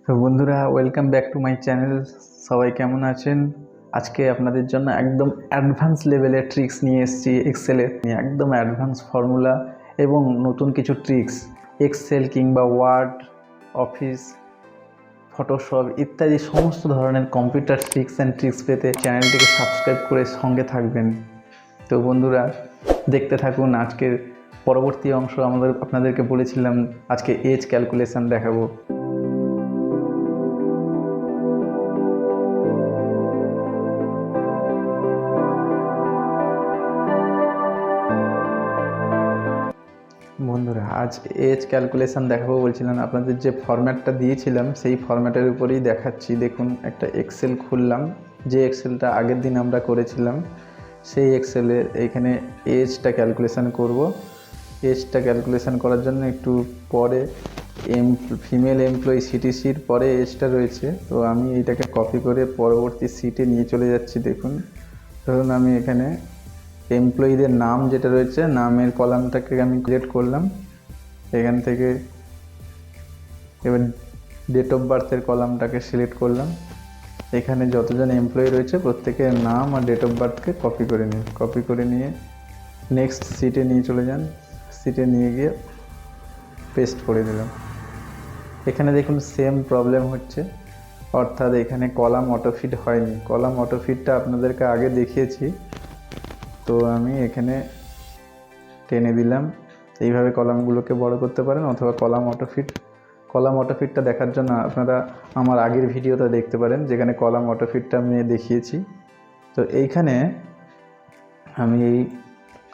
তো বন্ধুরা, welcome back to my channel. সবাই কেমন আছেন? আজকে আপনাদের জন্য একদম অ্যাডভান্স লেভেলের ট্রিক্স নিয়ে এসেছি। এক্সেলের একদম অ্যাডভান্স ফর্মুলা এবং নতুন কিছু ট্রিক্স এক্সেল কিংবা ওয়ার্ড, অফিস, ফটোশপ ইত্যাদি সমস্ত ধরনের কম্পিউটার ট্রিক্স অ্যান্ড ট্রিক্স পেতে চ্যানেলটিকে সাবস্ক্রাইব করে সঙ্গে থাকবেন। তো বন্ধুরা, দেখতে থাকুন। আজকের পরবর্তী অংশ আপনাদেরকে বলেছিলাম আজকে এজ ক্যালকুলেশন দেখাবো। বন্ধুরা, আজ এজ ক্যালকুলেশন দেখাবো বলছিলাম। আপনাদের যে ফরম্যাটটা দিয়েছিলাম সেই ফরম্যাটের উপরেই দেখাচ্ছি। দেখুন, একটা এক্সেল খুললাম, যে এক্সেলটা আগের দিন আমরা করেছিলাম সেই এক্সেলের এইখানে এজটা ক্যালকুলেশন করব। এজটা ক্যালকুলেশন করার জন্য একটু পরে ফিমেল এমপ্লয়ি সিটিসির পরে এজটা রয়েছে, তো আমি এইটাকে কপি করে পরবর্তী সিটে নিয়ে চলে যাচ্ছি। দেখুন, ধরুন আমি এখানে এমপ্লয়ীদের নাম যেটা রয়েছে, নামের কলামটাকে আমি ক্রিয়েট করলাম। এখান থেকে এবার ডেট অফ বার্থের কলামটাকে সিলেক্ট করলাম। এখানে যতজন এমপ্লয়ি রয়েছে প্রত্যেকের নাম আর ডেট অফ বার্থকে কপি করে নিয়ে নেক্সট সিটে নিয়ে চলে যান। সিটে নিয়ে গিয়ে পেস্ট করে দিলাম। এখানে দেখুন সেম প্রবলেম হচ্ছে, অর্থাৎ এখানে কলাম অটোফিট হয়নি। কলাম অটোফিটটা আপনাদেরকে আগে দেখিয়েছি, তো আমি এখানে টেনে দিলাম। এইভাবে কলামগুলোকে বড় করতে পারেন, অথবা কলাম অটোফিটটা দেখার জন্য আপনারা আমার আগের ভিডিওটা দেখতে পারেন, যেখানে কলাম অটোফিটটা আমি দেখিয়েছি। তো এইখানে আমি এই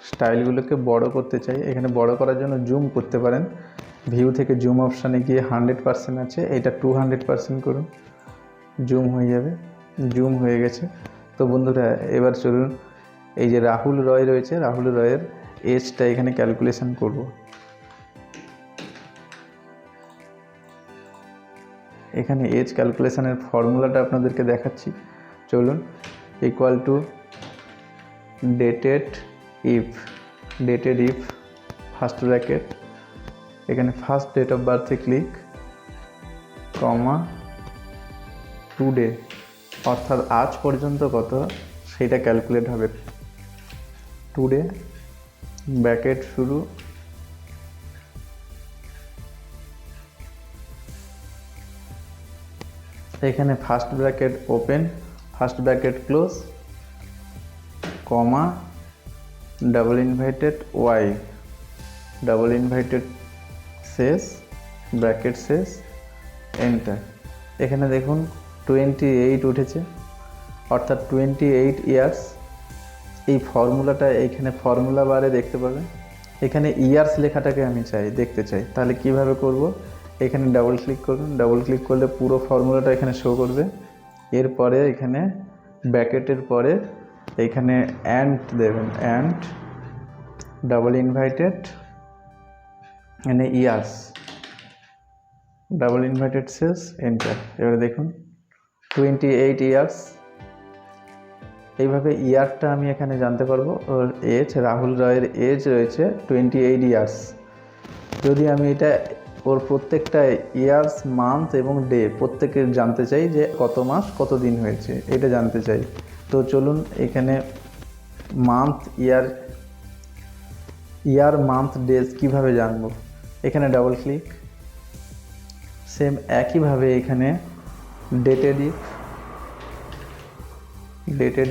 স্টাইলগুলোকে বড় করতে চাই। এখানে বড় করার জন্য জুম করতে পারেন। ভিউ থেকে জুম অপশানে গিয়ে 100% আছে, এটা 200% করুন, জুম হয়ে যাবে। জুম হয়ে গেছে। তো বন্ধুরা, এবার চলুন, এই যে রাহুল রয় রয়েছে, রাহুল রয়ের এজটা এখানে ক্যালকুলেশন করব। এখানে এজ ক্যালকুলেশনের ফর্মুলাটা আপনাদেরকে দেখাচ্ছি, চলুন। Equal to dated if first bracket, এখানে ফার্স্ট ডেট অফ বার্থে ক্লিক, কমা টুডে, অর্থাৎ আজ পর্যন্ত কত সেটা ক্যালকুলেট হবে। টুডে ব্র্যাকেট শুরু, এখানে first bracket open, first bracket close, comma double invited Y, double invited শেষ, ব্র্যাকেট শেষ, এন্টার। এখানে দেখুন 28 উঠেছে, অর্থাৎ 28 ইয়ার্স। এই ফর্মুলাটা এইখানে ফর্মুলা বারে দেখতে পাবেন। এখানে ইয়ার্স লেখাটাকে আমি দেখতে চাই, তাহলে কিভাবে করব? এখানে ডাবল ক্লিক করুন। ডাবল ক্লিক করলে পুরো ফর্মুলাটা এখানে শো করবে। এরপরে এখানে ব্র্যাকেটের পরে এখানে অ্যান্ড দেবেন, অ্যান্ড ডাবল ইনভাইটেড এখানে ইয়ার্স, ডাবল ইনভাইটেড শেষ, এন্টার। এবারে দেখুন 28 ইয়ার্স। এইভাবে ইয়ারটা আমি এখানে জানতে পারবো। ওর এজ, রাহুল রয়ের এজ রয়েছে 28 ইয়ার্স। যদি আমি এটা ওর প্রত্যেকটা ইয়ার্স, মান্থ এবং ডে প্রত্যেকের জানতে চাই যে কত মাস কত দিন হয়েছে, এটা জানতে চাই। তো চলুন, এখানে মান্থ, ইয়ার মান্থ ডেজ কিভাবে জানবো? এখানে ডাবল ক্লিক, সেম একইভাবে এখানে ডেটেড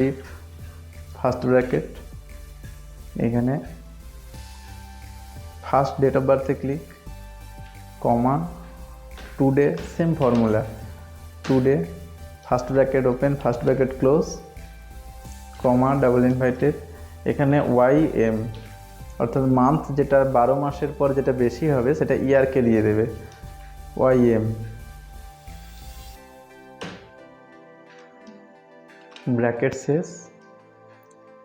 ইফ ফার্স্ট ব্র্যাকেট, এখানে ফার্স্ট ডেট অফ বার্থে click, comma today, same formula, today first bracket open, first bracket close, comma double inverted, এখানে YM, অর্থাৎ মান্থ যেটা 12 মাসের পর যেটা বেশি হবে সেটা ইয়ারকে দিয়ে দেবে, YM, ব্র্যাকেট শেষ,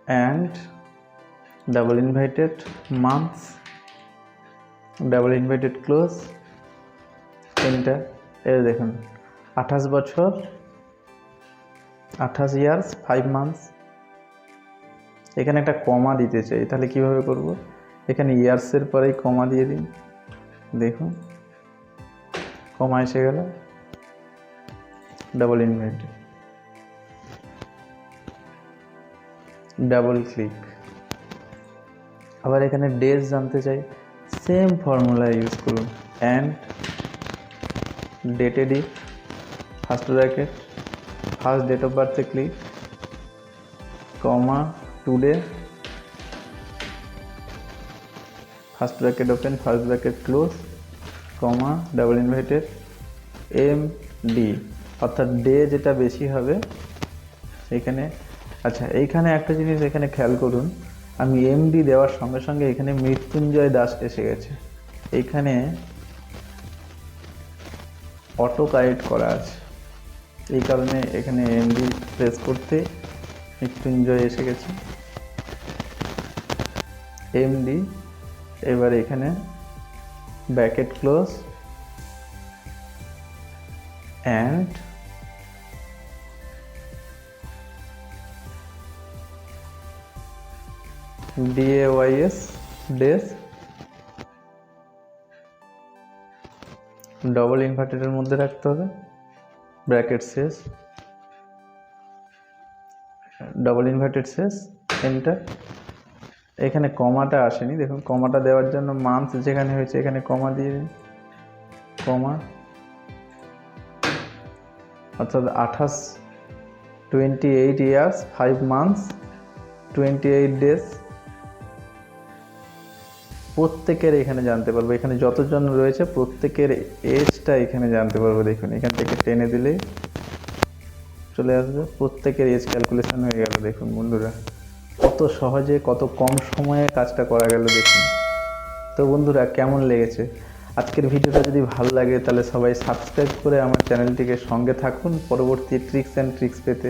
and double invited months, double invited close, enter. এর দেখুন 28 বছর, 28 ইয়ার্স 5 মান্থস। এখানে একটা কমা দিতে চাই, তাহলে কিভাবে করব? এখানে ইয়ার্সের পরেই কমা দিয়ে দিন। দেখুন কমা এসে গেল। Double inverted, double click. আবার এখানে ডেজ জানতে চাই, সেম ফর্মুলা ইউজ করুন, and dated if first bracket first date of বার্থে click, comma today first bracket open first bracket close, comma double inverted M D, অর্থাৎ day যেটা বেশি হবে এখানে। আচ্ছা, এইখানে একটা জিনিস এখানে খেয়াল করুন, আমি এমডি দেওয়ার সঙ্গে সঙ্গে এখানে মৃত্যুঞ্জয় দাস এসে গেছে, এইখানে অটো কারেক্ট করা আছে, এই কারণে এখানে এমডি প্রেস করতে মৃত্যুঞ্জয় এসে গেছে, এমডি। এবার এখানে bracket close and DAYS days, double ইনভার্টেডের মধ্যে রাখতে হবে, ব্র্যাকেট শেষ, ডবল ইনভার্টেড শেষ, এন্টার। এখানে কমাটা আসেনি, দেখুন কমাটা দেওয়ার জন্য মান্থ যেখানে হয়েছে এখানে কমা দিয়ে দিন, কমা, অর্থাৎ 28 ইয়ার্স 5 মান্থস 28 ডেজ। প্রত্যেকের এখানে জানতে পারবো, এখানে যতজন রয়েছে প্রত্যেকের এজটা এখানে জানতে পারবো। দেখুন এখান থেকে টেনে দিলে চলে আসবে, প্রত্যেকের এজ ক্যালকুলেশন হয়ে গেল। দেখুন বন্ধুরা, কত সহজে কত কম সময়ে কাজটা করা গেল দেখুন। তো বন্ধুরা, কেমন লেগেছে আজকের ভিডিওটা? যদি ভালো লাগে তাহলে সবাই সাবস্ক্রাইব করে আমার চ্যানেলটিকে সঙ্গে থাকুন পরবর্তী ট্রিক্স অ্যান্ড ট্রিক্স পেতে।